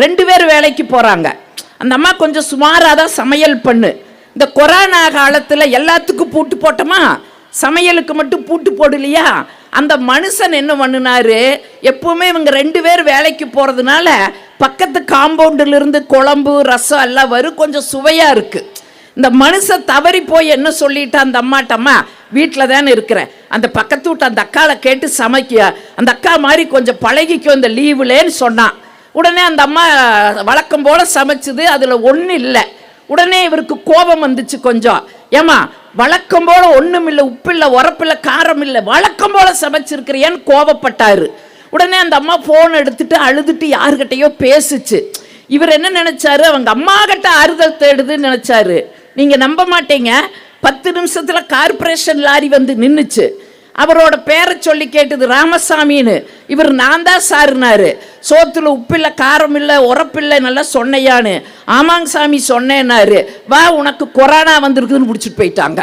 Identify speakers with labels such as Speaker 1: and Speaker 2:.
Speaker 1: 2 பேர் வேலைக்கு போகிறாங்க. அந்த அம்மா கொஞ்சம் சுமாராக தான் சமையல் பண்ணு. இந்த கொரோனா காலத்தில் எல்லாத்துக்கும் பூட்டு போட்டோமா, சமையலுக்கு மட்டும் பூட்டு போடலையா? அந்த மனுஷன் என்ன பண்ணினாரு, எப்பவுமே இவங்க 2 பேர் வேலைக்கு போகிறதுனால பக்கத்து காம்பவுண்டிலிருந்து குழம்பு ரசம் எல்லாம் வரும், கொஞ்சம் சுவையாக இருக்குது. இந்த மனுஷன் தவறி போய் என்ன சொல்லிட்டா அந்த அம்மாட்டம்மா, வீட்டில் தானே இருக்கிறேன், அந்த பக்கத்து வீட்டு அந்த அக்காவை கேட்டு சமைக்க, அந்த அக்கா மாதிரி கொஞ்சம் பழகிக்கும் இந்த லீவுலேன்னு சொன்னான். உடனே அந்த அம்மா வழக்கம் போல் சமைச்சுது, அதில் ஒன்றும் இல்லை. உடனே இவருக்கு கோபம் வந்துச்சு கொஞ்சம். ஏமா வழக்கம் போல் ஒன்றும் இல்லை, உப்பில்லை உரப்பில்லை காரம் இல்லை, வழக்கம் போல் சமைச்சிருக்கிறியான்னு கோபப்பட்டாரு. உடனே அந்த அம்மா ஃபோன் எடுத்துட்டு அழுதுட்டு யாருக்கிட்டையோ பேசுச்சு. இவர் என்ன நினைச்சாரு, அவங்க அம்மா கிட்ட ஆறுதல் தேடுதுன்னு நினைச்சாரு. நீங்கள் நம்ப மாட்டீங்க, 10 நிமிஷத்தில் கார்பரேஷன் லாரி வந்து நின்றுச்சு. அவரோட பேரை சொல்லி கேட்டது ராமசாமின்னு. இவர் நான் தான் சாருனாரு. சோத்துல உப்பில்லை காரம் இல்லை உரப்பில்லை நல்லா சொன்னையான்னு. ஆமாங்க சாமி சொன்னேன்னாரு. வா உனக்கு கொரோனா வந்திருக்குதுன்னு பிடிச்சிட்டு போயிட்டாங்க.